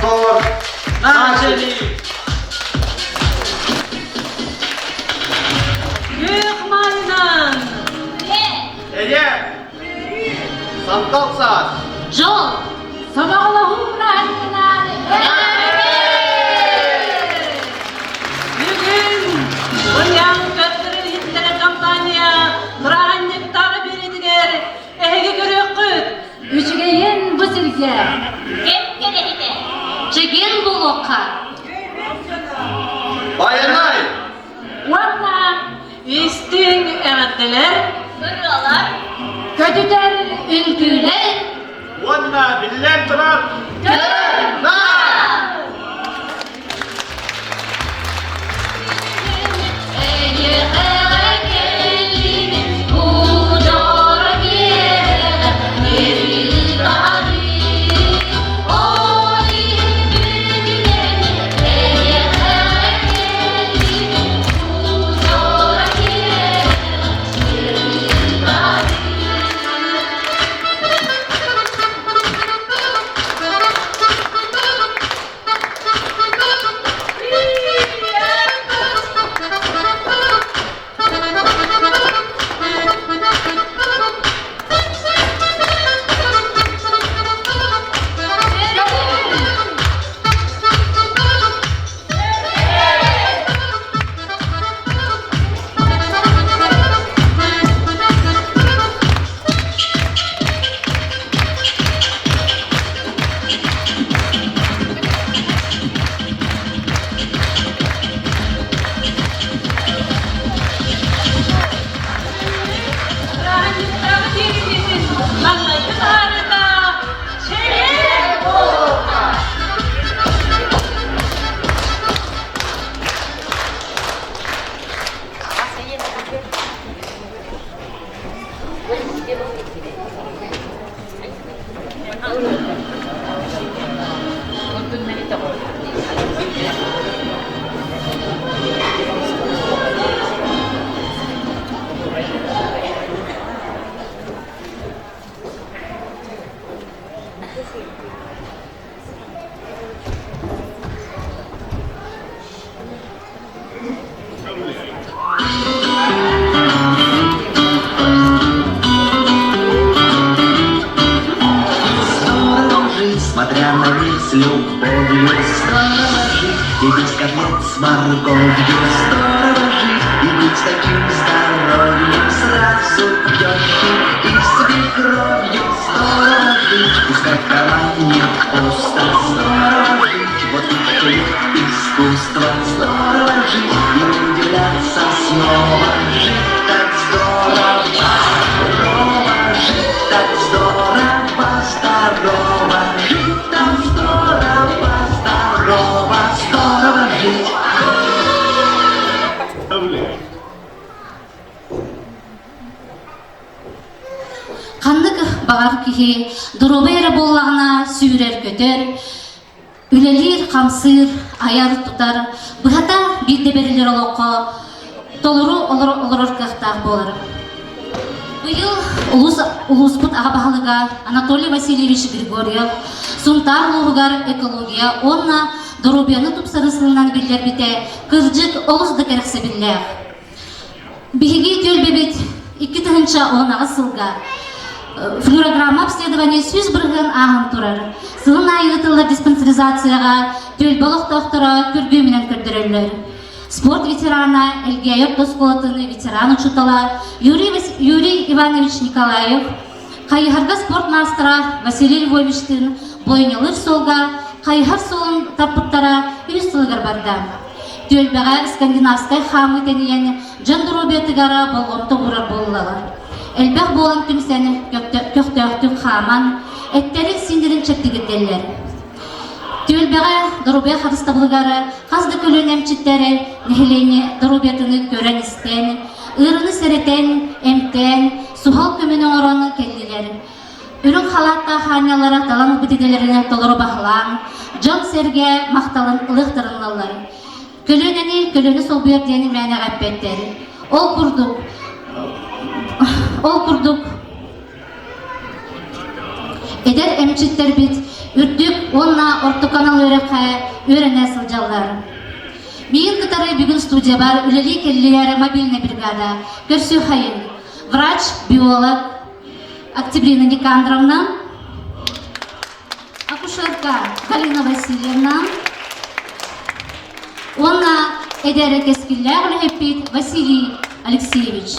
Мотор начали. Yıkmayın. Ege. Santalsaz. Жол. Sabahlahu rahmeler. Bugün Bunyan Köttür'ün hitlere kampanya Nurhanlıkları belediler. Ehege görüyor kut. Üçgeyin bu silge. Hep gerehide. Çekin bu lokka. Bayanay. Valla istin emekliler. Soruyorlar. Kötüden ülküler. Vanna billen durar. Na. Смотря на них с любовью, здорово жить и без котлет с морковью, здорово жить и быть таким здоровьем, сразу тещей и свекровью, здорово жить, пускай в кармане пусто, здорово жить, вот и искусство, здорово жить и не удивляться снова, жить так здорово, здорово жить так здорово, здорово жить так здорово, здорово, здорово жить. Kandık bağır kihi, durubeyre bollağına sürer kötür, ülelir, kamsır, ayar tutar, bıhata bir de berilir oloqa, doluru olur kıhtaq bolar. Bu yıl Ulusput Ağabahalıga Anatoly Vasilyevich Grigoryev, Suntar Luğugar Ekologiya, onna Dorobyanı tupsarısından biller bite, kırcık oluz da kerekse biller. Bihigi tölbebet 2 tığınça ona asılga, флюорограмма обследование сүз бұрғын ағын тұрар. Сылын айғытылы диспансеризацияға төлбалық доктора көргөменен көрдірілер. Спорт ветерана Элгеев Досколотыны ветеран учутала Юрий Иванович Николаев, Кайхарга спорт мастера Василий Львовичтин бойнылыр солға, Кайхар солын таппыттара үз сылығыр барда. Төлбәға скандинавскай хамы тәнияны жан дұрубетігара болғымты ұрар болылалар. Әлбәқ болан түмсәні көқтөқтік хаман, әттерін синдерін чәттігітелер. Төлбәға дұрубе қарыстабылғары, қазды көлін әмчеттері, нәхілені дұрубетіні көрән істен, ұрыны сәреттен, әмтен, сухал көмінің ұраны келділер. Үрін халатта ханялары талан бітеделеріне толыры бақылан, жан сәрге мақталын ылықтырынлалар. Көліні сол бүйірдені мәні ғаппеттері. Ол күрдік. Эдер әмчеттер бит үрдүк онна орто канал өрәнә сылжалар. Мин кытары бүгін студия бар үлели келлилер мобильный бригада. Көрсү хайын. Врач, биолог Октябрина Никандровна, акушерка Галина Васильевна, онна эдері кескілләр үләппет Василий Алексеевич.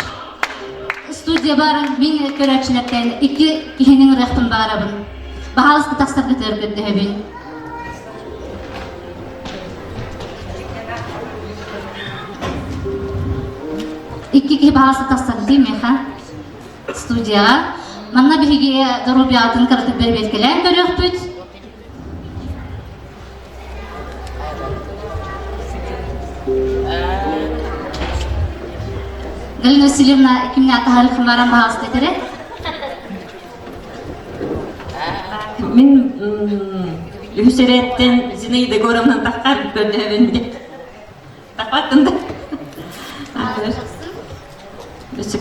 Студия бар мен көрәтшіліктен 2 кихенің рәхтін барабын. Бағалысты тақстар көтер көтті өбін. Iki kih bahasa tasarruf meha studia manna bihiге дорубиатын кыртып бербет келем көрөкпүт. Галина Васильевна кимне тарихын баран bahas тетере. Мен Hüseyret'ten Zinaida Goram'dan takar gördü evinde. Takmattın da.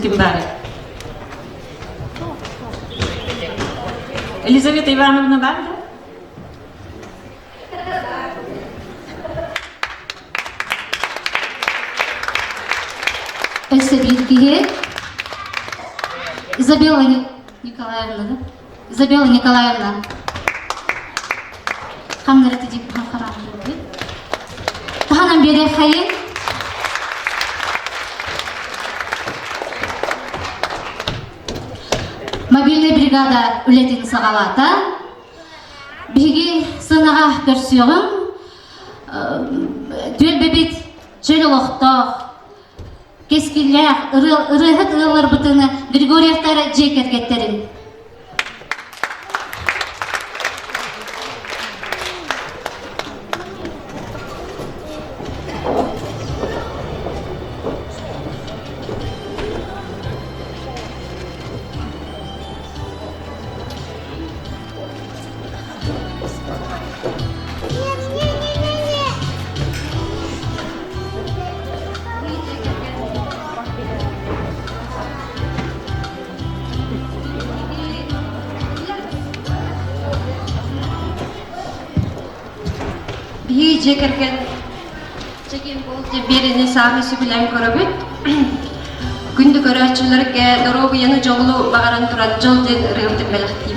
Kim bari? Елизавета Ивановна var mı? Эльсабитки, Изабелла Николаевна, Изабелла Николаевна. Хамнараты деп хақарам болды. Тағанан бері хайын. Мобильный бригада үлетін сағалата. Бігі сынаға көрсеуім. Дүл бебет жөл олықтық. Кескілер, ұрығыт ұлылар бұтыны Григорьевтары жек әркеттерін. Bir cekerken çekim bolca birini sahmesi bilen köröbüt. Gündü köröççülerge dorobu yanı jolu bağıran turan jol den rıhtı belakti.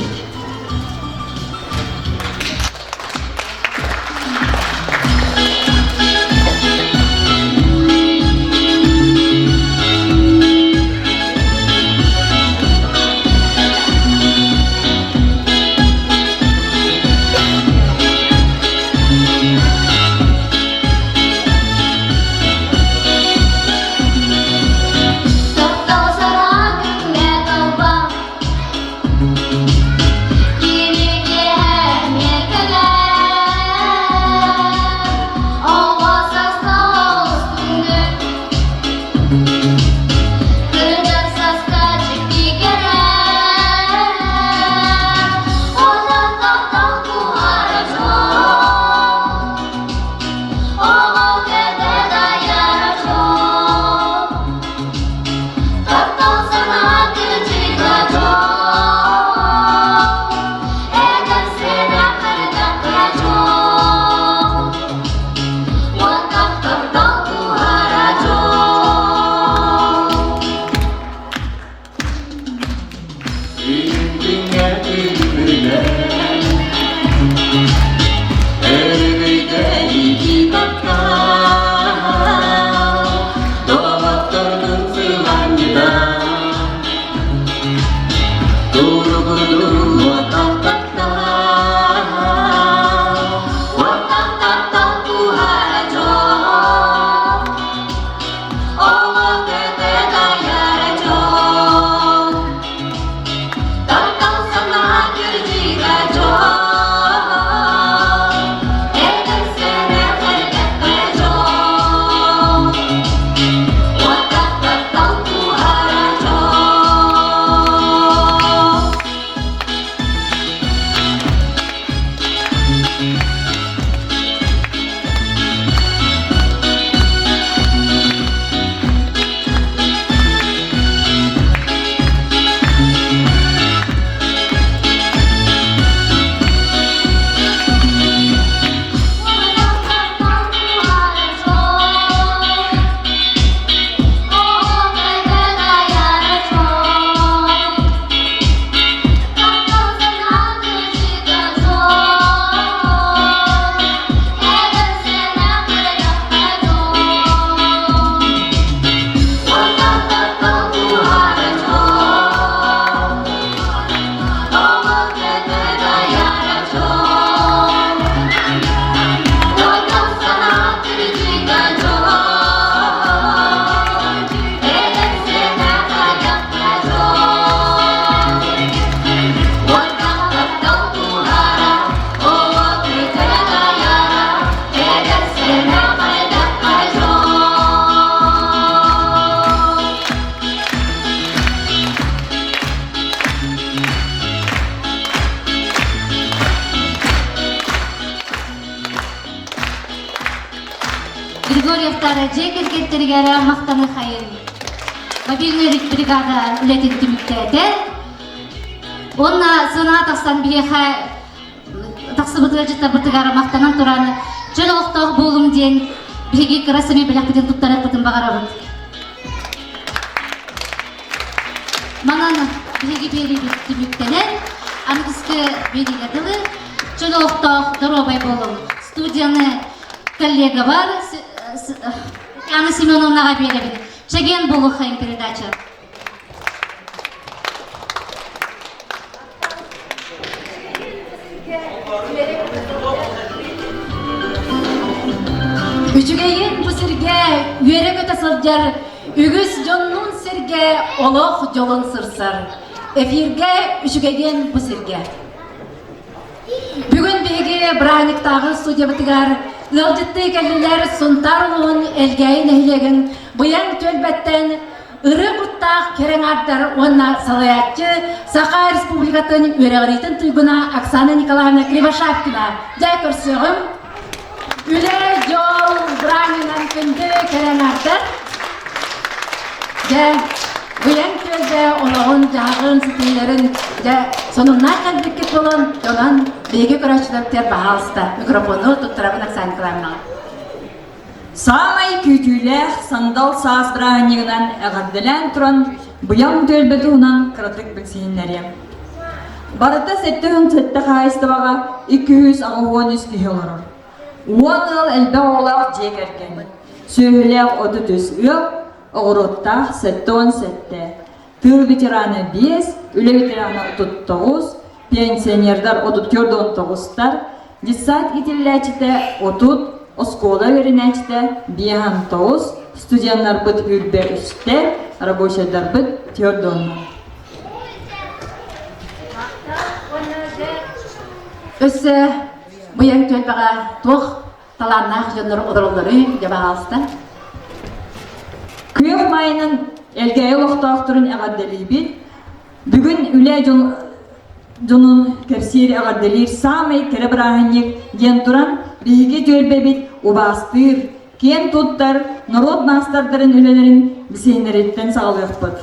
Григорьевтары жекер кеттерігері мақтаны қайын. Мобильный бригада үлетін түміктеді. Онна сына тақсан биеха тақсы бұтыға жытта бұтығары мақтанан тұраны жыл оқтағы болым ден бігі красыме біляқпеден тұттарат бұтын бағара бұд. Мананы бігі бері түміктенен аңғысқы беріледілі жыл оқтағы дұробай болым. Студияны коллега бар, Анна Семеновнаға беребін. Чаген болу хайын передача. Үчүгейин бу сирге үйерек өте сылжар, үгіз жоннун сирге олох жолын сырсар. Эфирге үчүгейин бу сирге. Бүгін беге Брайниктағы студия бітігар, ылжытты кәлілер сұнтар ұлуын әлгейін әйлеген, бұян төлбәттен ұры бұттақ керен ардар онна салаятчы Саха Республикатын өрәғыретін тұйгына Оксана Николаевна Кривошапкина. Жай көрсеғім, үлі жол Брайнинан күнді керен ардар. Жай бұян төлбә олағын жағын сітейлерін сонунна кәлбіккет болан жонан беге көрәчіліктер бағалыста. Микрофону тұттырабын Оксана Николаевна. Самай күтүлэх сандал саас браанигынан әғадділән тұран бұян төлбеті ұнан қыратық білсейінлері. Барыта сәттіғын сәтті қайыстыбаға 200 ағуын үскі олырыр. 10 ыл әлбә олақ жек әркен. Сөйләқ 30 ыл, оғыроттақ сәттіғын сәтті. Тыл ветераны 5, үлі ветераны 39, пенсионердар 34-19-тар, десат итілләчіті 30, Оскола веренечте, бихан тоус, студенттар бит үрбе үсте, рабочийдар бит тёрдонна. Өсі бұян төлбіға тоқ таланнақ жонлар одырылдары деп ағалысты. Күйек майының әлгәйі оқтақтырын әғаддәлі бит, бүгін үлі жонын кәрсер әғаддәлер самай кәрі бірағынек ден тұран биге төлбебит убастыр, кен туттар, народ мастардарын үлелерін бісейнереттен сағылықпыд.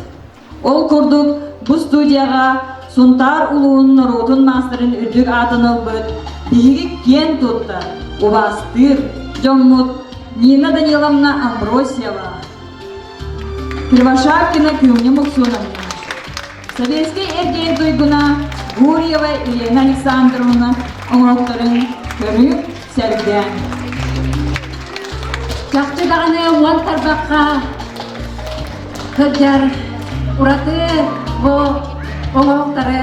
Ол күрдік бұл студияға сұнтар ұлуын народын мастарын үрдік атыныл бұд, биге кен туттар, убастыр, жонмут, Нина Даниловна Амбросьева, Кривошапкина Кюмне Муксуновна, Советский эрген туйгуна Гурьева Елена Александровна, оңырықтарын көріп сәрден. Жақты дағаны уан тарбаққа көлдер ұраты оңылықтары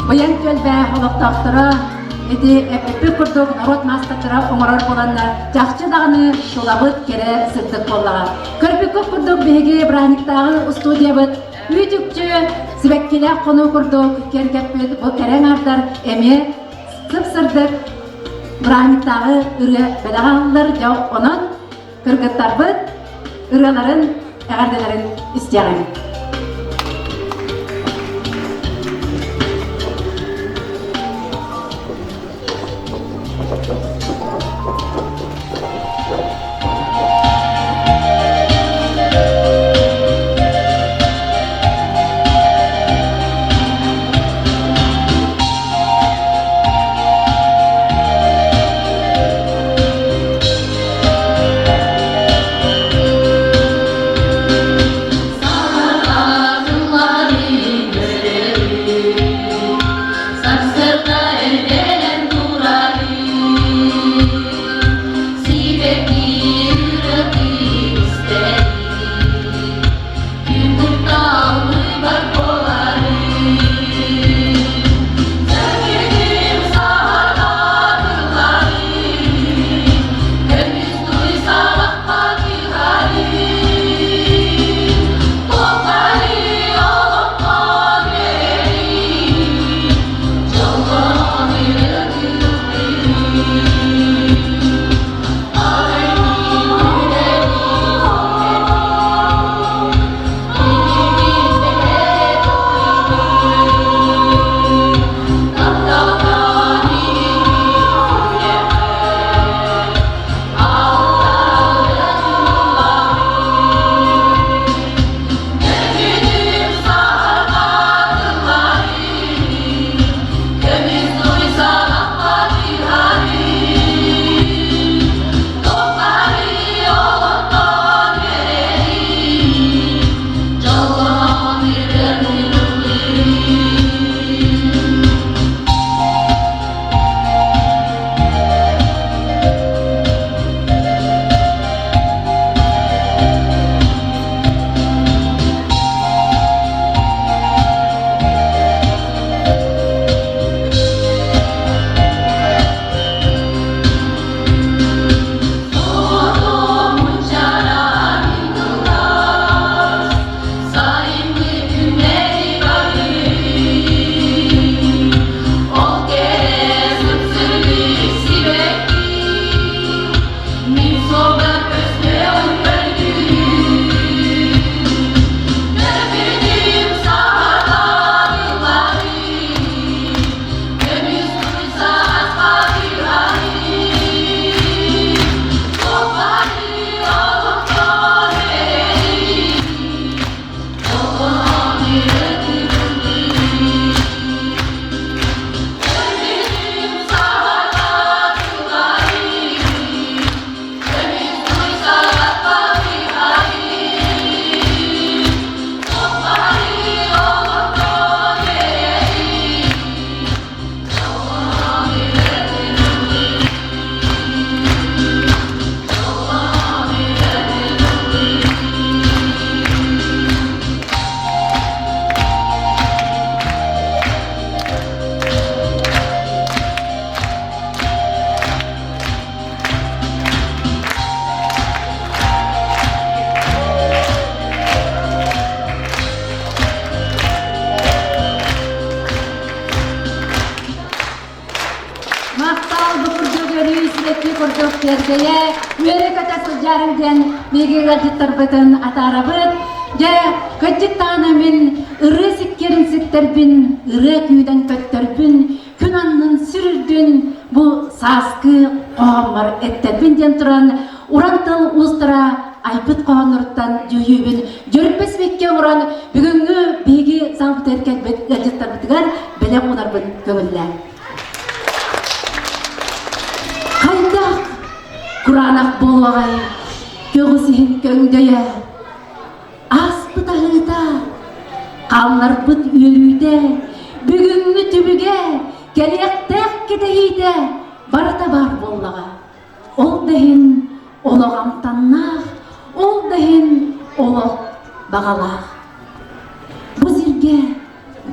бұян төлбә олықтақтыры еті әпіпі күрдік народ мастықтыра оңырар боланна жақты дағаны шолабыт кере сырдық болаға. Көрбікі күрдік беге Брайниктағы студия бұд үйдікчі сібәккелі қону күрдік кергеппет бұл керен ардар әме сып-сырдық Брайниктағы үрі бәдағалылар жау онын кіргіттар бұд үрілерін әғарделерін істеғын. Maqtal bukurdu görüyü sürekli kurduk gergeye. Üyeri köte sılcarımden begi gacıttır bütün atarabıt. Ya gacıt tanamin ırı sikkerin sitterbin, ırı küyden kötterbin, kün annın sürürdün bu saskı qoğamlar etterbin den turan urantıl ustıra aypıt qoğanırttan jöyübün jörüpes bekke uran бүгүнгү беги залбыт эркек гажыттар бытыгар белек унарбын көңүлләр. Кайдак Куранак болугай көгүсүн көңдөйө аспыта ыта калларбыт үйрүйдө бүгүнгү түбүгө келектек кетейде барата бар боллага ол дехин ологамтаннах ол дехин олог багалах бу зирге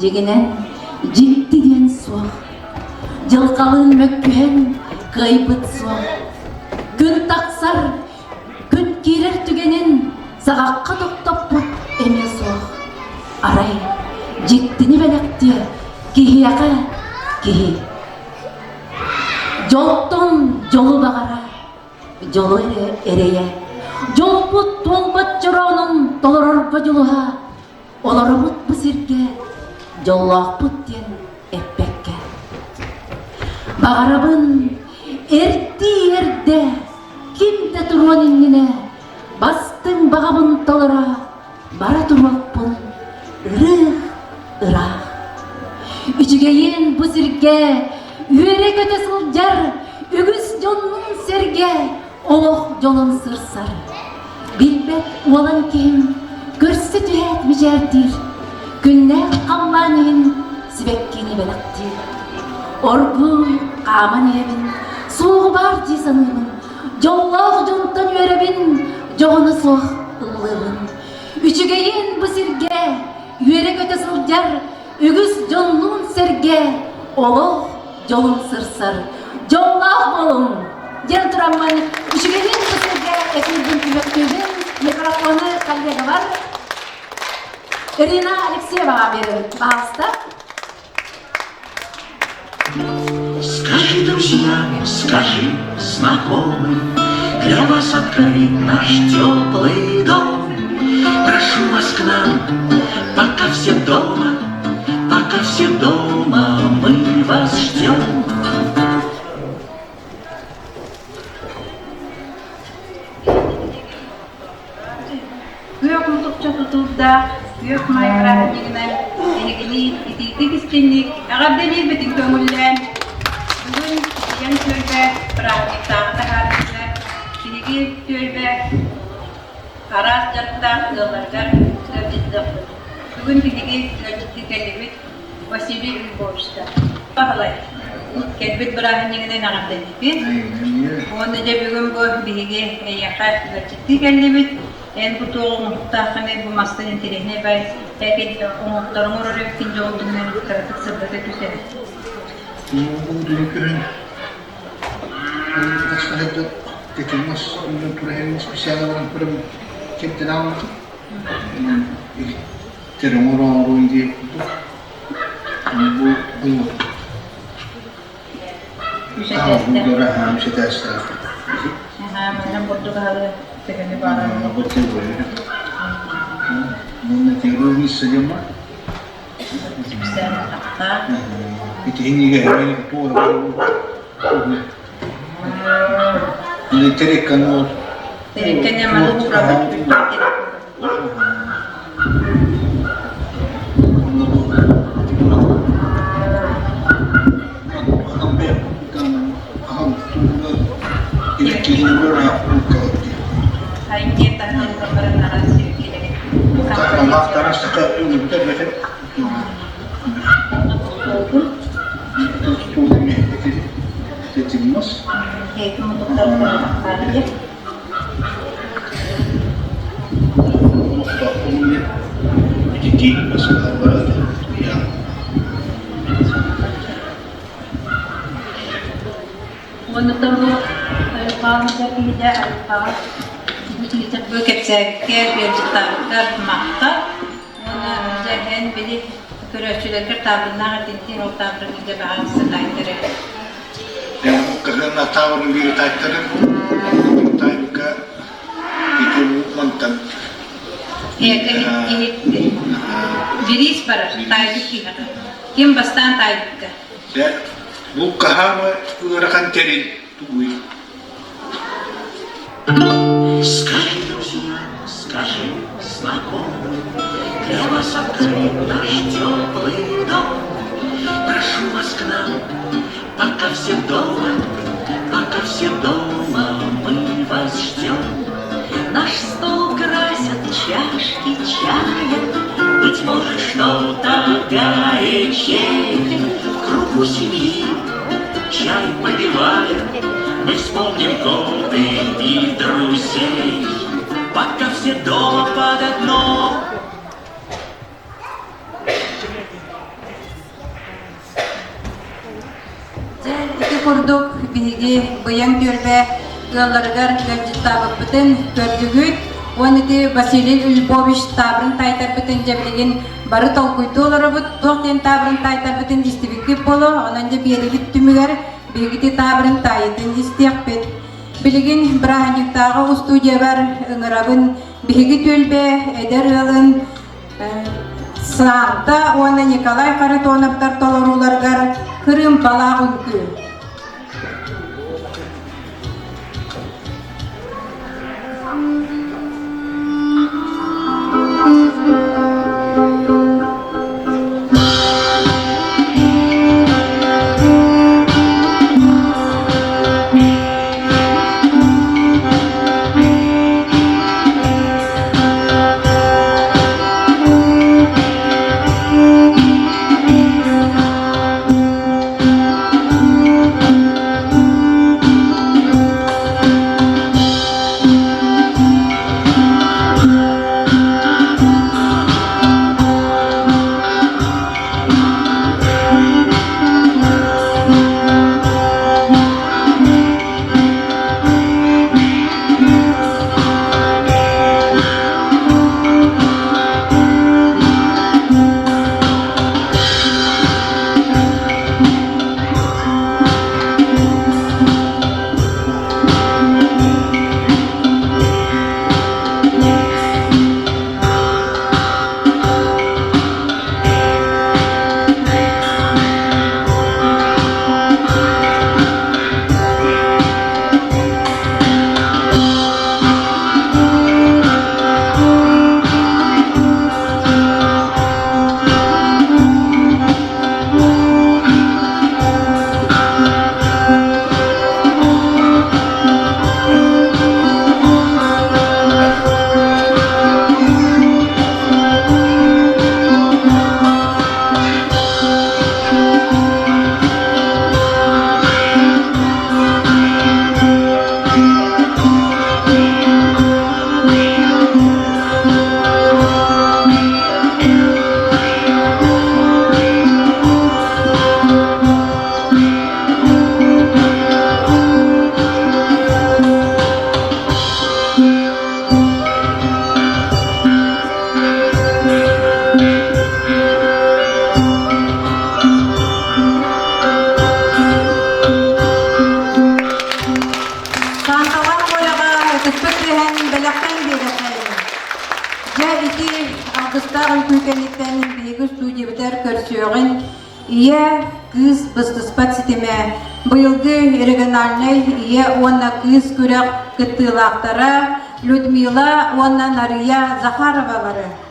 жегенен життиден суак жылкалын мөккүен кыйбыт суак күн таксар күн кирер түгенин сагакка токтоппут эме суак арай життини белекти кихияка кихи жолтон жолу багара жолу эрее жолбут толбат жороонун толорорго жолуха олоробут бу сирге жоллоокпут ден эппекке багарабын эрти эрде кимде турган иннине бастың багабын толора бара турмакпын ырых ырах үчүгейин бу сирге үере көтө сылжар үгүс жонун серге олох жолун сырсар билбет уалан ким көрсөтүет бижертир күннер камманын сибеккини белактир орбу каман эбин суугу бар жисаныбын жоллоох жонтон үеребин жогону суак ыллыбын үчүгейин бу сирге үере көтө сылжар үгүс жонун серге олох жолун сырсар жоллоох болун жер турамман үчүгейин бу сирге эфирдин түбөктүбүн микрофону коллега бар Ирина Алексеевага берем. Пожалуйста. Скажи, друзьям, скажи, знакомым, для вас открыт наш теплый дом. Прошу вас к нам, пока все дома, мы вас ждем. Күйөк мутукча тутулда, күйөк майгыра дегенен, энегини, ититик истенник, агардели бетин көңүллен. Бүгүн ен төлбө, праздник тагы синиги төлбө, арас жарта, ыларгар, сөбүздүк. Бүгүн биниги төлбүтти келебит, Василий Львовичта. Бахалай, келбит бирахын дегенен агардели. Оны да бүгүн бу биниги яка төлбүтти келебит. En bu toğumuttakını bu mastan interehine bay peki umutlarım oraya ikinci olduğundan karakter sırada güzel. Bu dönüklerin başka hep de getirmez. Bunun turayımız bir şeyler var. Böyle kepten almadım. Terim oran oyun diye kurdu. Bu bu göre hem şey dersler. Ben Portugal'da tegene baran. Betul boleh. Mungkin teroris saja mah. Bisa tak? Itu ini kan ini tu. Ini terikan or. Terikan yang malu berapa? Ini tangan kebenaran sih. Kalau tanah sekat itu betul betul. Itu ni jadi mas. Itu untuk terpakai aja. Mustahil ni. Jadi masalah berada. Ya. Untuk terus kalau menjadi tidak apa. Kita kepsek biar cetakkan makta. Mana jahen beli kerja kerja tabungan tintin atau tabungan juga bahasa lain terus. na tawon biru taitaran taika itu mantan Biris para tayo kita. Kim bastan tayo ka. ya buka hama urakan terin tuwi Скажи, друзья, скажи знакомым, для вас открыт наш теплый дом. Прошу вас к нам, пока все дома, мы вас ждем. Наш стол красят чашки чая, быть может, что-то горячее. В кругу семьи чай попивая, мы вспомним годы и друзей, пока все дома под окном. Iki kurduk bihi bayang türbe gılargar gıcıtabı bütün gördüğüt Oniti Vasilij Lvovich tabrın taytar bütün cebliğin barı tolkuytu oları bud tohten tabrın taytar bütün istiviki polo onanca biyeribit tümüger bigiti tabrın taytin istiyakpet Biligin brahaniktağı ustudiya var ıngırabın bihigi tülbe eder ılın Sağda ona Nikolay Kharitonov tolorulargar Kırım bala unkü Iya kız bıstıspat siteme bıyılgı региональный iya ona kız kurak kıtılaqtara Людмила ona Nariya Zakharovaları.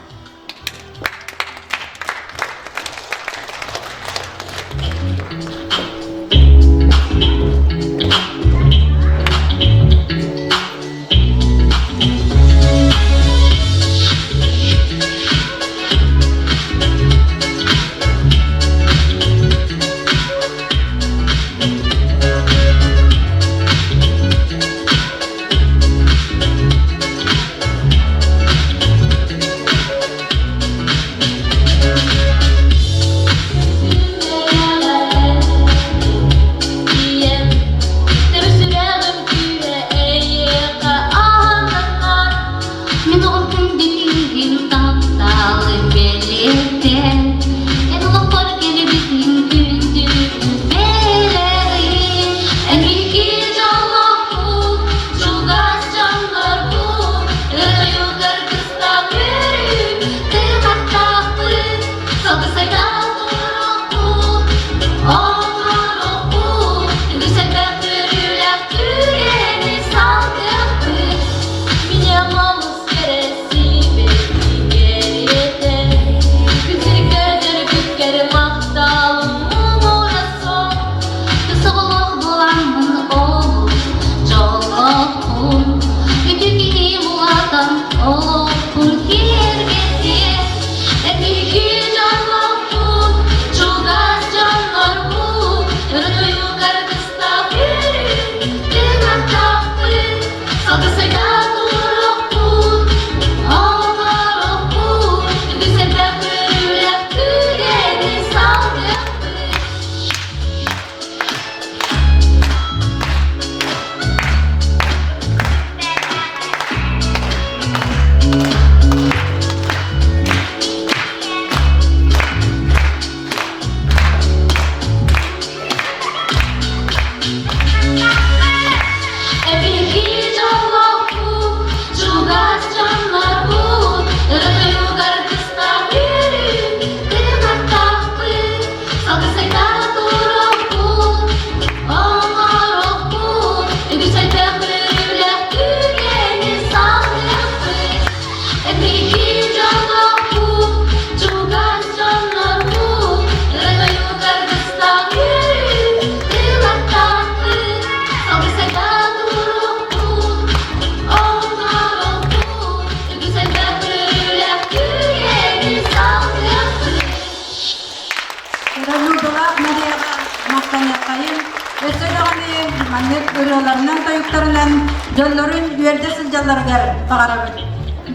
маннык ырыларынан тайыктарынан жоллорун үерде сылжаларгар багарабыт.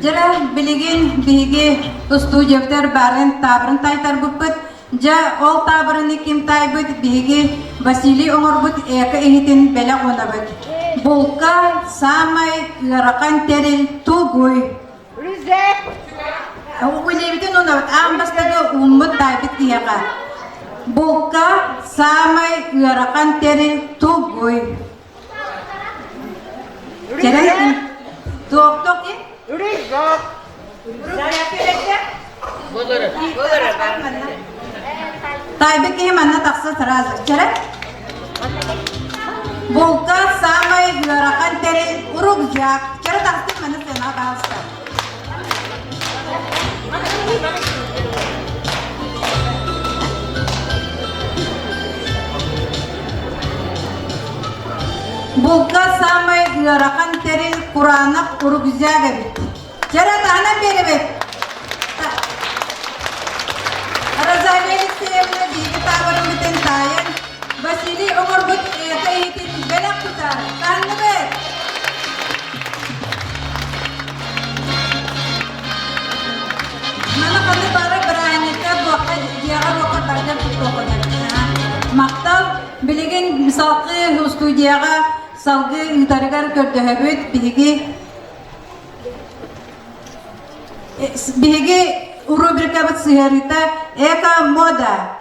Жара билигин биги студияктар барын табырын тайтар буппыт. Жа ол табырын ким тайбыт биги Василий оңорбут эка эхитин беле онабыт. Булка самай яракан терил тугуй. Рүзек. Уилебитин онабыт амбастагы уммут тайбыт ияка. Булка самай яракан терил тугуй. Керен ток-ток и? Рүзек. Тайбы ки манна таксы сразу. Черек? Булка самай яракан терил урукжак. Черек таксы манна сена балста. Булка самай яракан терил Куранак урукжага бит. Черек ана беребет. Разалия Алексеевна биги табырын битен тайын. Василий оңорбут эка етин белек тутар. Танны бет. Мана қанды бары бірайнетті бұққа дияға бұққа бәрден тұтты оқыдан. Мақтал білеген мисалқы студияға салғы ұйтарығар көрді биги рубрика бит сыгырита эка мода.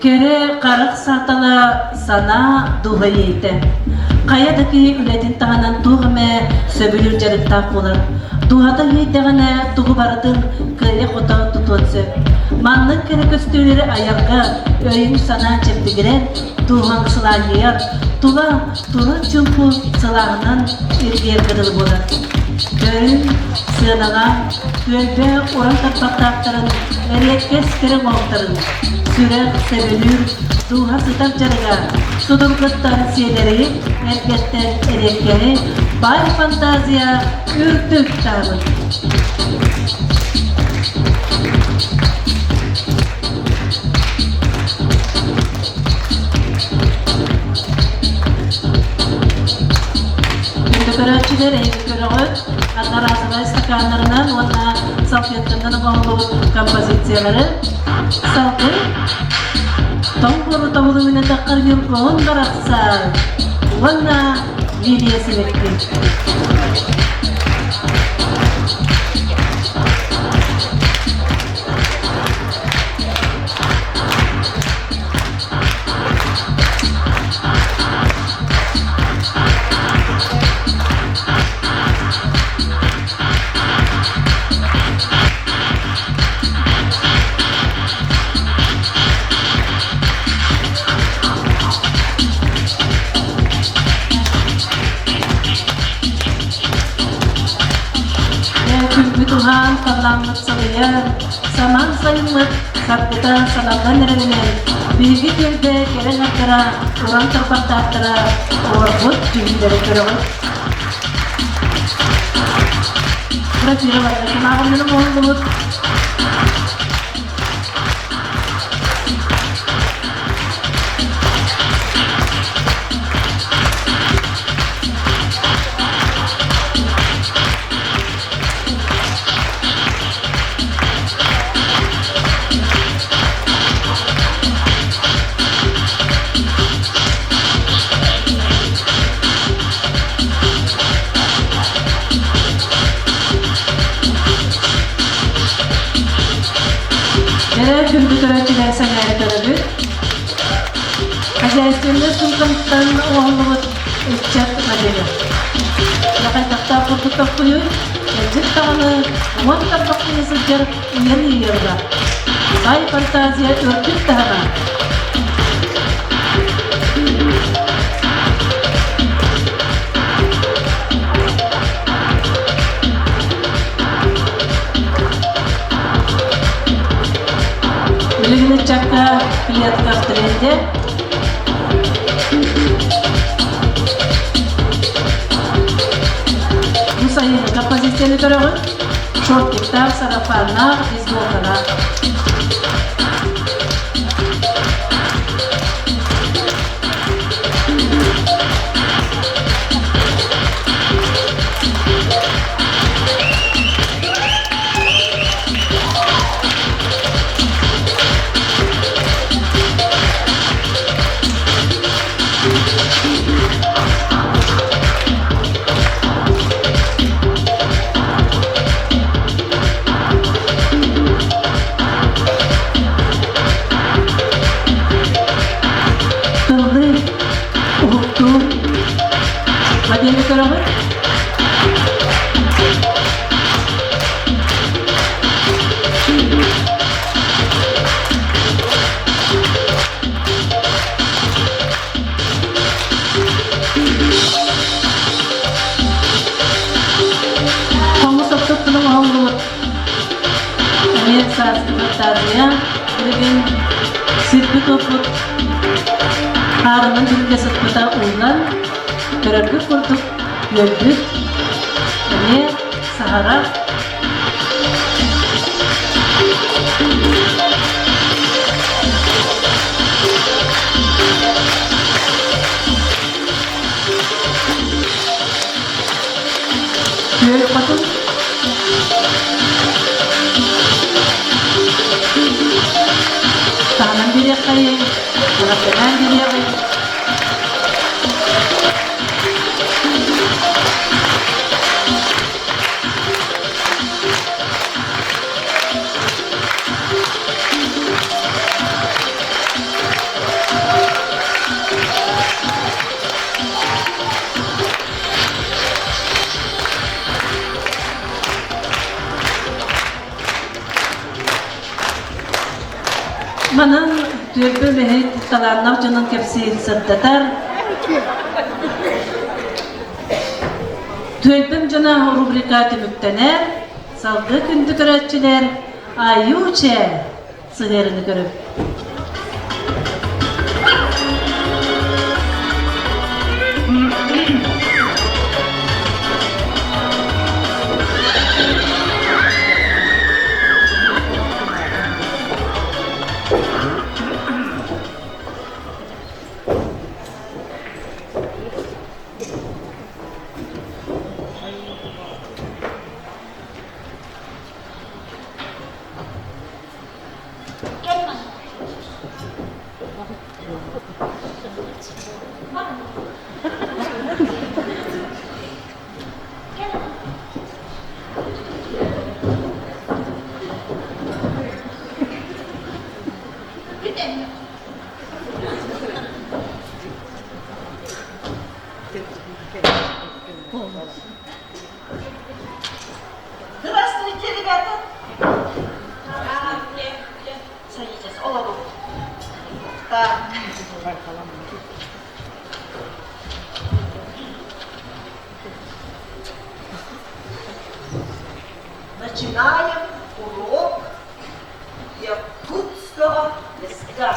Кере қарық сатала сана дуға ейті. Қаядaki үлетін тағанан туғыме сөбілір жарықтақ болар. Туғата ейтіғіне туғы барытын күйе құта тұтуатсы. Манның кере көстеулері аяққа өйін сана чептігірен туған қысылар ейер. Тула туры чүмпу сылағынан ергер кіріл болар. Күйін сыналан, көлбе орын таппақтақтарын әреккес кере болтарын. Сүрек сөбілір туға сытап жарыға. Судың қыттан селері әркеттен әреккері бай фантазия үртіп табын. Көрәтшілер әйгі көріғыт, аңғар азығы стакандарынан, онына салфеттіңдің ғалғы композициялары. Салқы, тоңғыры табылы мене таққар бер оғын барақса, онына видеосы бекті. Tuhan terlambat selia, saman sayumut, kapita salaman rengen, bigi tilde keren akara, orang terpatah orbut juga dari kerana. Berarti apa? Kenapa minum orbut? Kompüterçiler sanayı tarafı. Acayiplerle sultanlıktan oğlumu içecek madeni. Lakin takta kurtutak kuyu, ecik tağını, aman tabakını sıcak uyanı yılda. Say fantaziya örtük dağına. Biligini çakka piliyat kaptırınca bu sayının kapasiteli tarafı short kitap, sarafanlar, izboltalar. көрөбүт. Komuz oktuptunun oğlu. Emir sasını tazıya. Bugün sirpi topuk. Harının bilgesi kuta uyulan. Görürgü kurduk. Gördük. Emir Sahara. Göğü kadın. Tangan diri kayo, tangan diri kayo. Manın tüyübü mehe tutkalarına canın kepsi sırttatar. Tüyübüm cana rubrikati müktener. Salgı kündü köretçiler ayuçe sığırını görüp. Здравствуйте, ребята. Садитесь, Олову. Так. Начинаем урок якутского языка.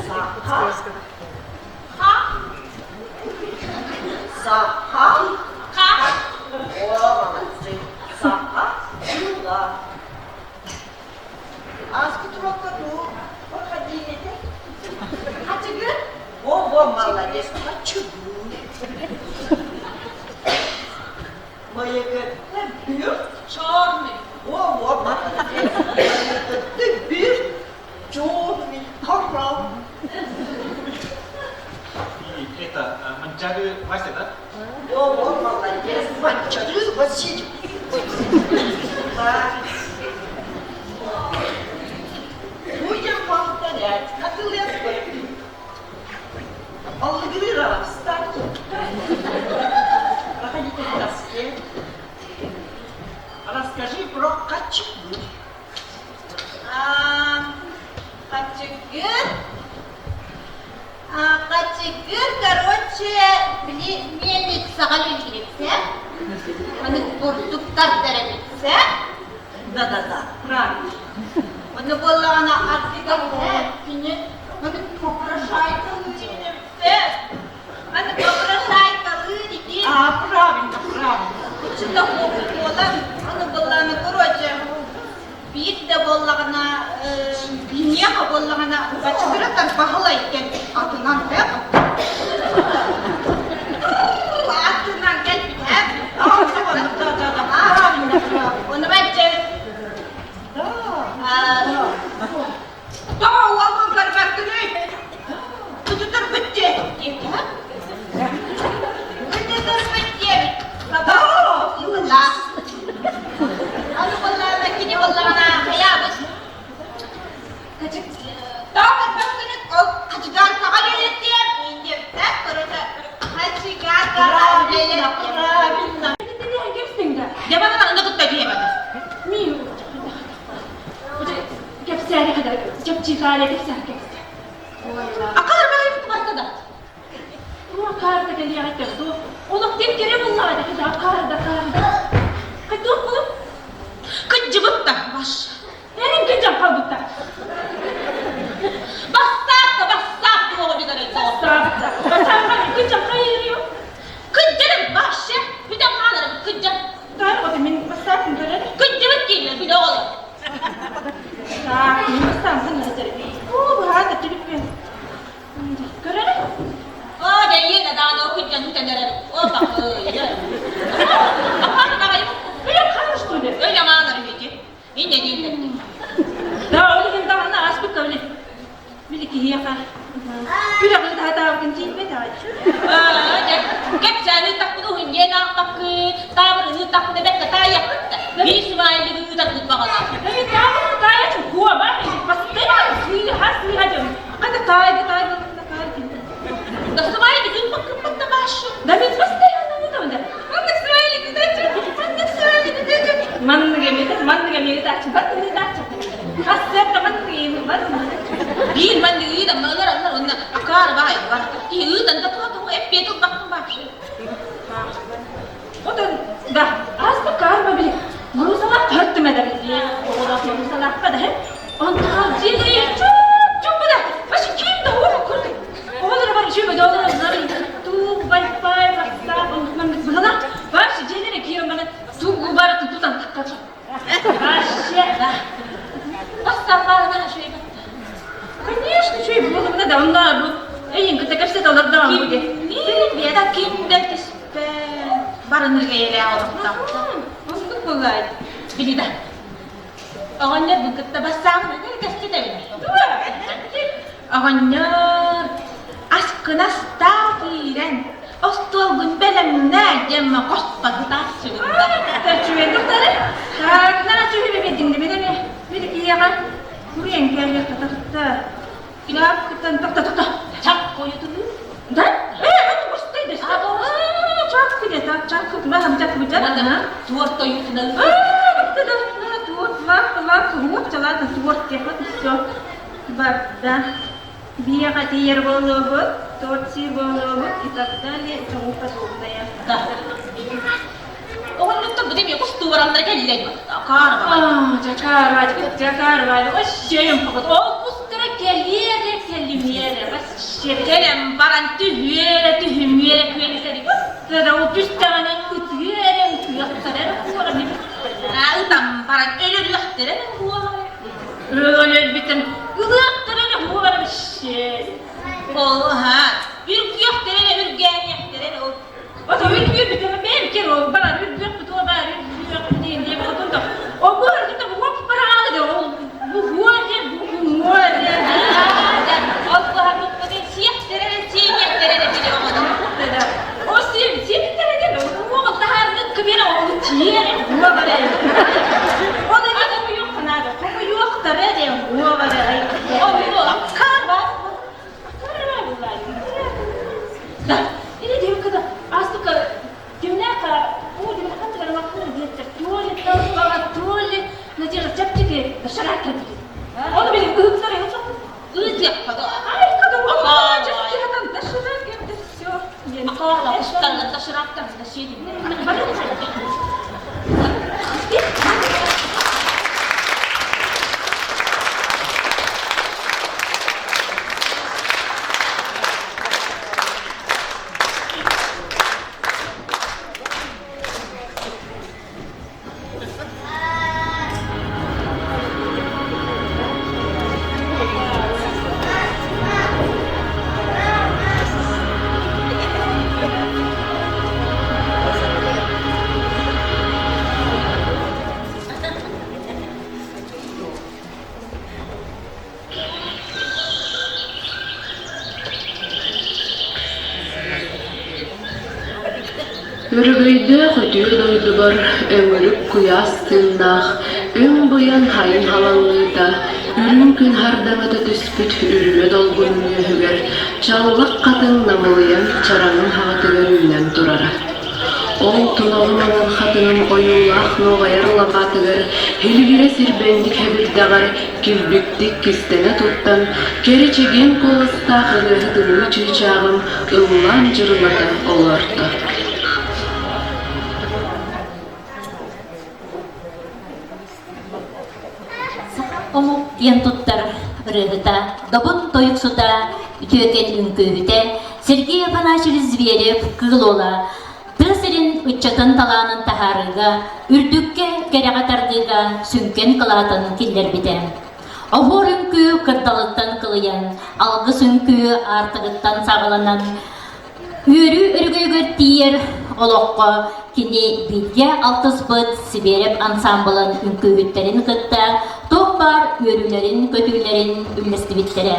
Саха. Саха. О, молодцы. Саха. Чула. Аз кутрока ду. Проходили. Хатыгы. О, молодец. Хачугу. Моя говорит, черный. О, молодец. Ты бир, черный, коралл. И это, манчары мастер, да? О, молодец. Манчары Василий. Да. Будем повторять. Как и лет. Алгырова, встать. Проходите к доске. Расскажи про качугу. Качыгыр, короче, мельницаға белгілепсе, оны бурдуктар дәрәбетсе. Да, правильно. Оны болағана артыгапсе, оны попрошайкалы денепсе. Оны попрошайкалы деген. Правильно. Шында қоқы болан, оны болағана, короче, bir de болағана, binеға болағана, качыгыраттан бағыла екен атынан бәқ. Атынан кәлбі әп. Оны бәтче. Daha oğlum karbaktını. Tututur bitti. Tututur bitti. Baba. Yılla. Onu vallahi kini vallahi hayabız. Kaçık. Daha karbaktını kaçıdan kağa gelirdi. İndirdi. şale etsen kekse. Akar bayıp markada. Bu akar da geliyor ayıp da. Oğlum tek kere bunlar da akar da. Hadi dur oğlum. Kıcıbıtta baş. Benim kıcam kalbutta. Bassak bu o bir tane. Sen bana kıcam kayırıyor. Kıcırım başı. Bir de kalırım kıcım. Galiba benim masakım göre. Kıcıbıt değil bir de oğlum. Benim masakım göre. Bu hadi tripin. Görelim. O da yine daha da o kıcım mütenere. O bak öyle. Akar da bayıp. Böyle karıştı öyle. Öyle mağaları peki. Yine değil. Daha öyle daha ne aspık öyle. Biliki hiyaka. Bir akıl daha bakın değil mi daha? Kepseni takılı hunye nak takı, tavrını takı demek kata yakıttı. Bir sümayeli takı bakalım. Evet daha çok gua var. Pasti sihir hasmi hacım. Kada kaydı. Da sümayeli gün bakıp da başı. Da biz pasti anlamı da. Anlık sümayeli güzel. Mandı gemiydi de açın. Bakın ne de açın. Hasret da mandı gemiydi. Bir mandi iyi de mağlar onlar akar var. İyi de takı hep bir bakın başı. O da aslında karma bile. Bunu sana tarttım edebilir. O da bunu sana kadar hep. Ondan zili çok bu da. Başı kim de o kurdu. O da var şu böyle onlar zarı. Tu wifi WhatsApp unutmam biz bana. Başı jenere kiyorum bana. Tu barat tutan takkaç. Başı. WhatsApp var bana şöyle bak. Конечно, что и было бы надо, он да, был. Эй, ты кажется, это лорда, он будет. Bir de kim belki barınır geyle alırsa. Он бывает. Bili de. Ağanlar bu kıtta bassam ne gazetede mi? Ağanlar aşkına stafiren. Ostol gün belemne cemme kospadı taşçılığında. Tercüme doktorı. Karnına çöğü bedindi bedeni. Bir iki yalan. Buraya engeller tatakta. İlap kıtan takta. Çak koyudur. Da? Hadi bastaydı. Çak kıde tak çak kıtma ham çak bıçak. Bana tuvar toyutuna. Baktı da. Tuvat ruh çalardı tuvat kefat istiyor. Bakta. Bir kati yer bolu torsi bolu itakta le çamuka soğudaya. Oğlum da bu demiyor kustuvaranlara geldi. Akar var. Jakar var. O şeyim fakat o kustura keliyere bas Gelem baran tühüyere köyleri. kustura o püstanan kutuyere kuyaklara bir Utam baran ölür yahtire bu var. öyle biten kuyaklara bu var bir şey. Oha. Bir yahtire bir gen yahtire o. O da bir biten benim kere o bana bir kutu var bir diye bakın da o bu arada da bu para aldı o bu var ya Allah'a tutmadı siyah terere biliyor adam. o siyah terere o daha kıvira o çiğne bu var ya o da ne yok kanada o yok terere bu var ya O akar var. da ini dia kata astuka dimnaka o dimnaka kata makna dia tuole nanti recepti ke masyarakat o da benim kızlar ya Iı yapmadı. ay kadın o da cehatan taşırak yaptı все Akarla kustan taşıraktan da şey değil. Өргөйдө көтүө дойдубар өңөрүк куястыыннаах өң буян хайын халаллыыта үрүн күн хардамата түспүт үрүмө долгун үөһүгер чаллык катын намылыян чаранын хагатыгар үннен турара. Ол тунолуманын хатынын оюлах ноғайырлабатыгар, хелигере сирбендик хебирдагар, килбиктик кистене туттан, керечеген колыстағыны хытыны чыйчағым, ыллан жырлата оларты. Омук тиен туттар ырыгыта, добун тойуксута, үтөкен үңкөбүте, Сергей Афанасьевич Зверев кылола, тысырын үтчатын таланын тахарыга, үрдүкке керегатардыга сүнкен кылатын киллер бите. Овор үңкө кырдалыттан кылыян, алгы сүнкө артыгыттан сағыланан, үрі үргөйгөр тиер олоққа кини бидге алтыспыт Сибереп ансамблын үңкөбүттерин кытта, тоқ бар өрүлерин, көтүүлерин үллестибиттере.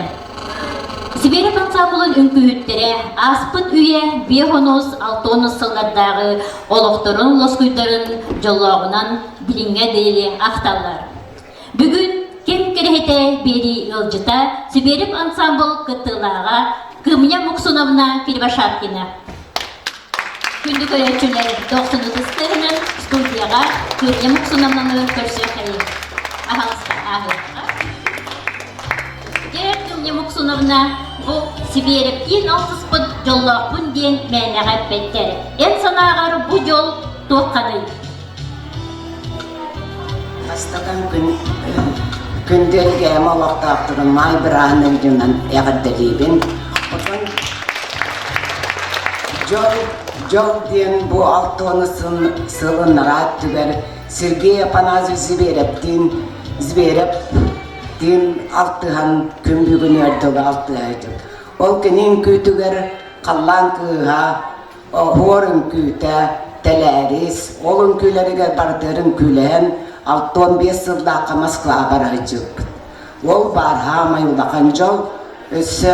Сибереп ансамблын үңкөбүттере аспыт үйе 5-6 сылдардағы олоқторын лоскуйдарын жоллоғынан билинге дейли ақталар. Бүгін кем керехете бери ылжыта Сибереп ансамбл кыттылаға Кымня Муксуновна Перебашаткина. Күнді көрәтшілер 90-ыстарынан студияға Кымня Муксуновнаны көрсі қайын. Ағалысқа ағылыққа. Дер Кымня Муксуновна бұл Сиберіптен 6 пұт жоллақпын ден мәнеға бәттер. Ән санағары бұл жол тоққаны. Астаған күндерге молоқтақтырын май бірағының жүнен әғірділейбін. Жол ден бұл 6 сылын рат түгер Сергей Афанасьевич Зверевтен 6 күн бүгін өрдігі 6 айдық. Ол кенен күйтігер қалан күйға, хорын күйті, тәләрес, олын күйлеріге бардырын күйлен 6-15 жылдаққа Москваға райчық. Ол бар хамай ұлақан жол, өсі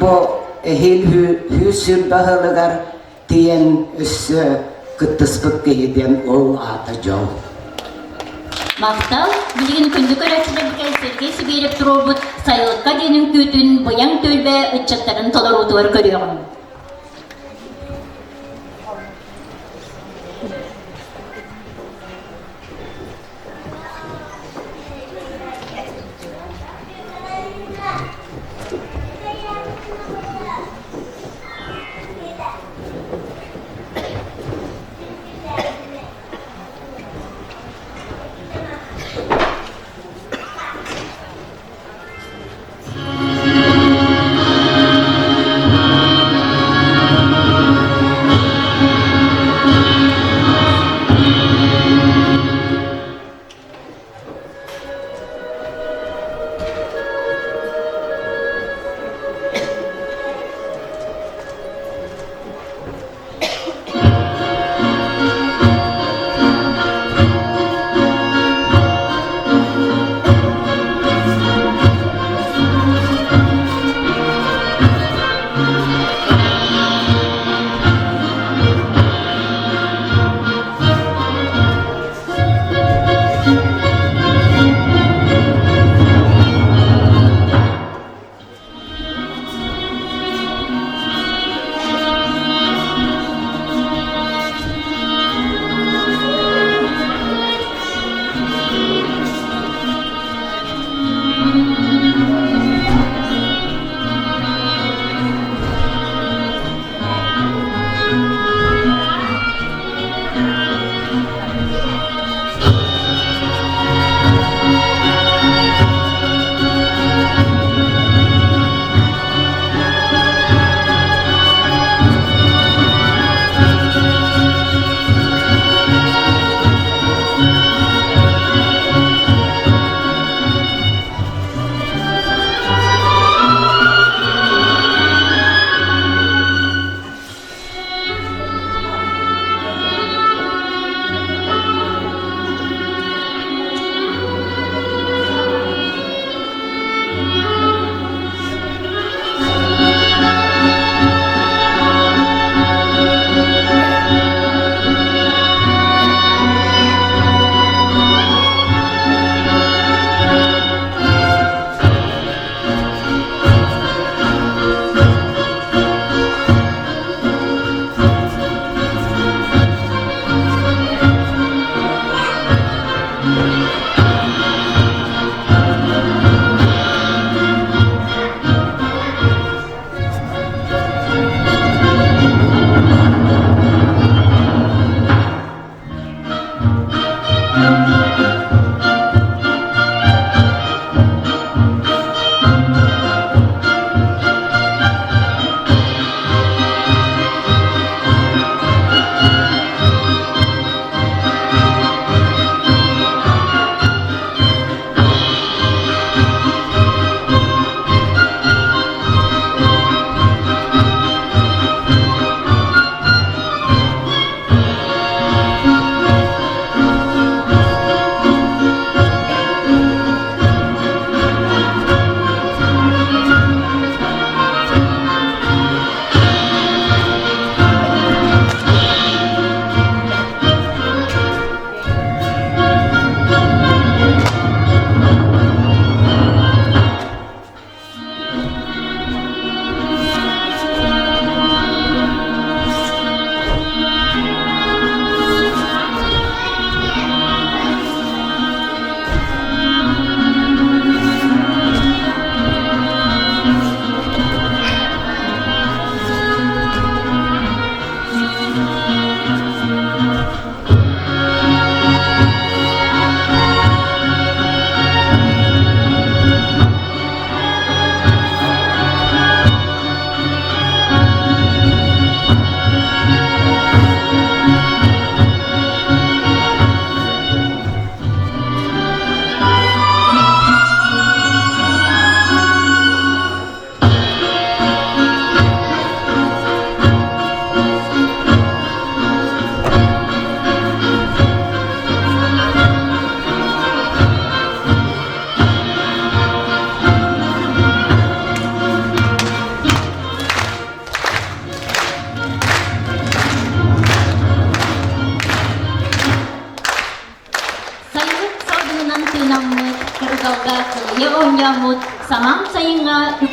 бұл әйел хүсір бағылығар дейін өсі күттіспік кейден ол аты жол. Мақтал, білген күнді көрәтшілер Сергей Сиберев тұробыт сайлыққа денің көтін бояң төлбе үтчаттарын толар отуар көріғым.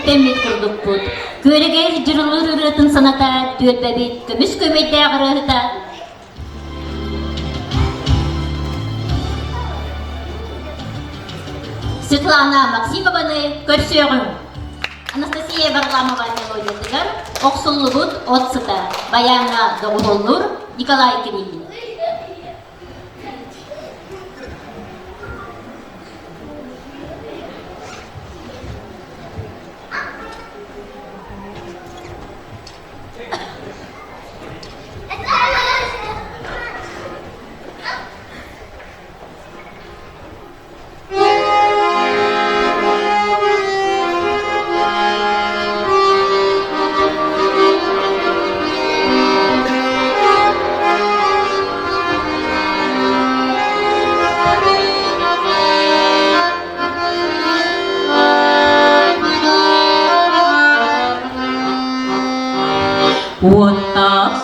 temmit kurduk bud. Köreger jırılır ırıtın sanata dölbebit kömüs kömeyde ağırıda. Svetlana Maksimova'nı körsöğün. Anastasiya Varlamova'nı oynadılar. Oksulluğut Otsıta. Bayana Doğulur. Nikolay Kirillin.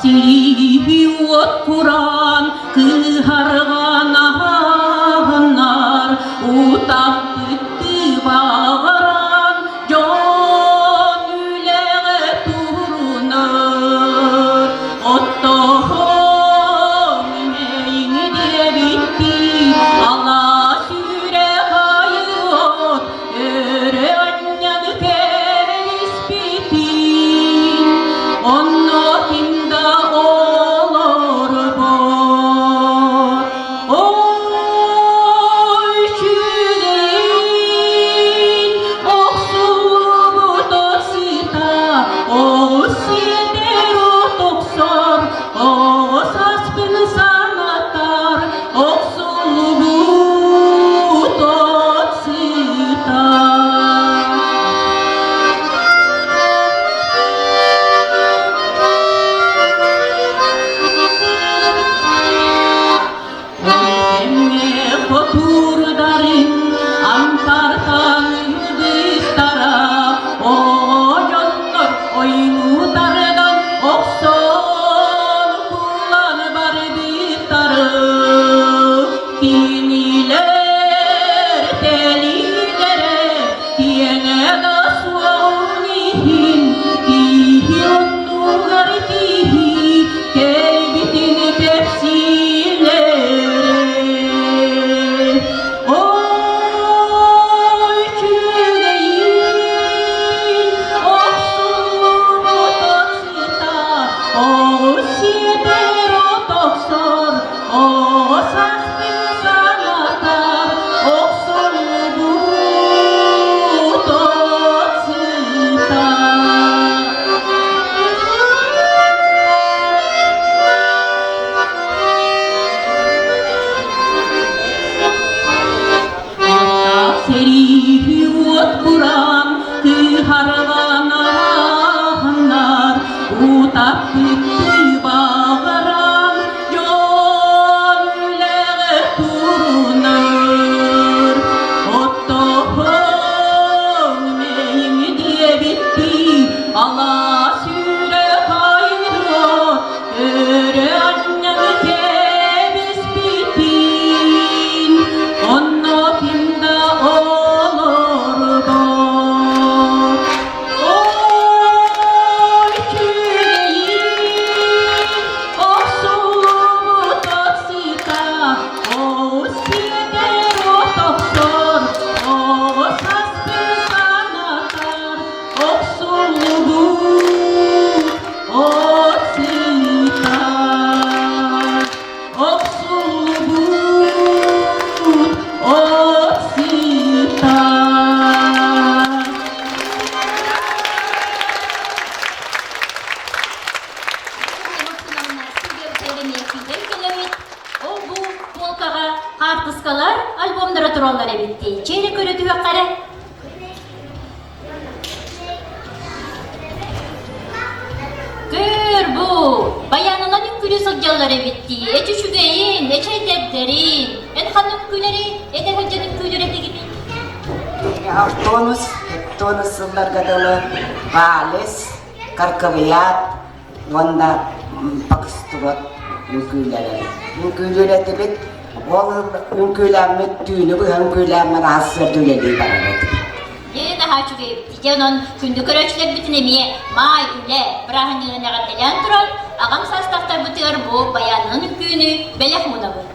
Sihiwat Quran keharganahanar utap tibaran jon ülege turunar ottohom meyin debitti Allah süre hayot ere anyan teris bitin onno timda olur bor oy çüreyin oksullu tosita o sider o toksor o saspın sanatar oksullu tosita. Darin ampartan distara o yondur oyudardan okson kullan bar bittarı tiniler telilere tiyene da suavnihin tihi onnugar tihi keybitin tefsirlere oy çüreyin oksullu toksita o sider o toksor o saspın sanatar oksullu toksita. Serihiwat Quran keharganahanar utap tibaran jon ülege turunar ottohom meyin debitti Allah süre hayrot ere anyan tebis bitin onno timda olur bor oy çüreyin oksullu toksita o sider o toksor o saspın sanatar oksullu otsita oksullu otsita. O bu polkaga kartıskalar albomlara turallar bitti. Çeyrek öğreti ve kare. Gör bu bayanına ünkülü sıkcaları bitti. Eçi şügeyin, eçe depderin. En hanım küleri, ede haccanın küleri de gibi. Tonus largadalı Vales, Karkaviyat, Vanda Pakisturat ülkeleri. Ülkeleri tebit, o ülkeler düğünü bu ülkeler hasır düğünü var. Yine хачугей. Тидеонон күндү көрөчлөр бүтүн эми май үле браханын агатталан туран агам састактар бутыр бу баянын күнү белек мунабы.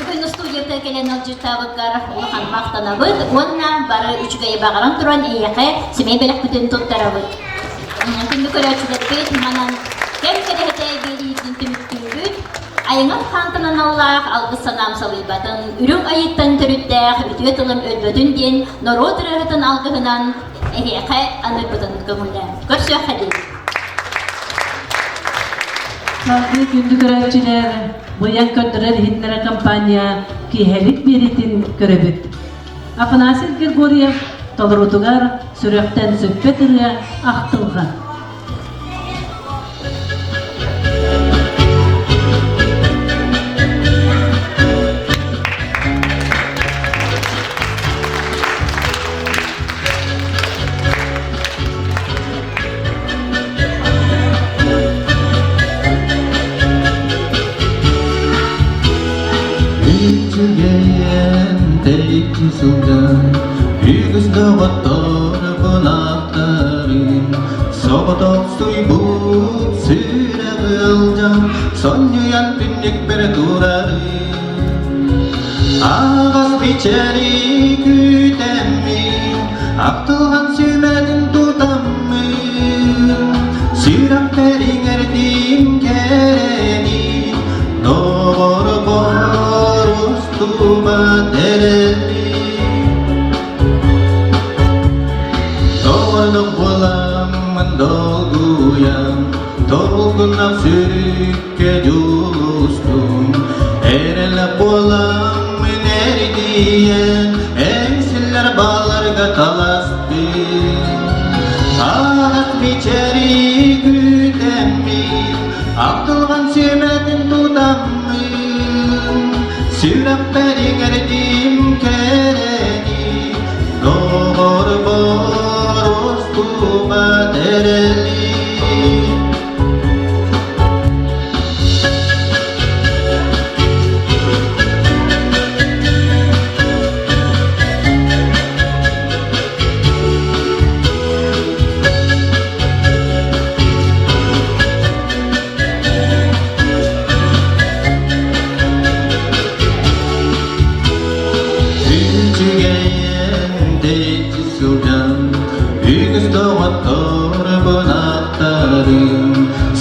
Бүгін студияда келен алжыртабыққар олған мақтанабыд, онна бары үчігай бағаран тұран ияқы семей бәлік бүтін тұттарабыд. Күнді көрәтшілер бет, манан кәм кәрехеті берейдің түміттіңгід, айыңын қантынан Аллах алғы санам салыйбатын, үрің айыттан түріттәқ, үтіге тылым өлбөтін ден, норот рағытын алғығынан ияқы анырбытын көмілі. Көрсі қадей. Сазды күнді көрәтшілер, бұян көндірер хитлера компания кейхелік беретін көребіт. Афанасий Григорьев толырутугар сүректен сөппетірге ақтылған. Bilçügeyen teyki sudan Ügüzde gottor bunaktarin Soğutok suybut süre gılcan Sonyayan pinnik bir turarin Ağız biçeri gütemmin Aktılgan sümedin tutammin Sürak perin erdim kereni Doğru borus tuba dereli Doğruluk bulamın dolguyan Dolgunak sürükke justum Erelep bulamın erdiyen Ensiller bağlarga talaspi Ağat biçeri gütemmin Aktılgan sümedin tutammin Sürak perin erdim kereni Doğru borus tuba dereli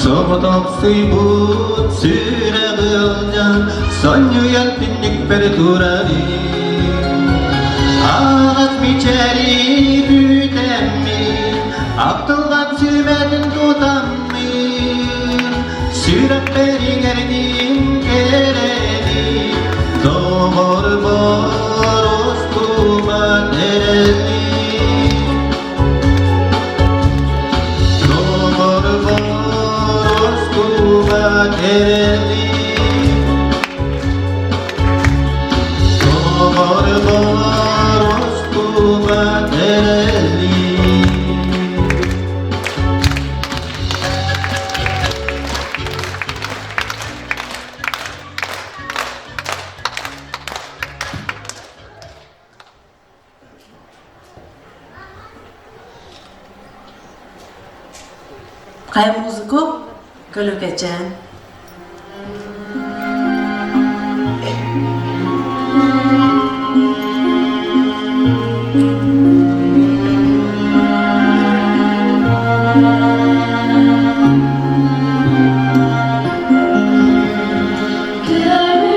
Soğutok suybut süre gılcan Sonyayan pinnik bir turarin Ağız biçeri gütemmin Aktılgan sümedin tutammin Sürep perin erdim kereni Doğru borus tuba dereli Doğru borus tuba dereli Doğru borus tuba dereli Kay muziku gölgeçen. Gönül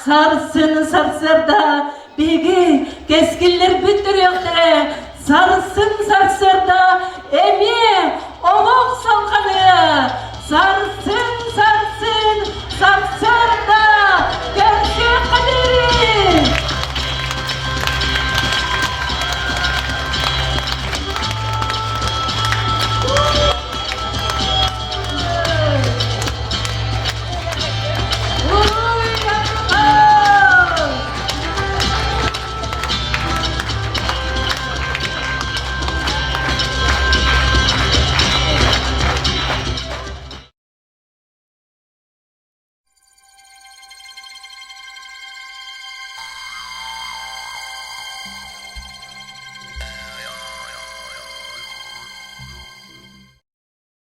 Sarsın sarsarda bigi keskiller bütürüyor tere. Sarsın sarsarda emi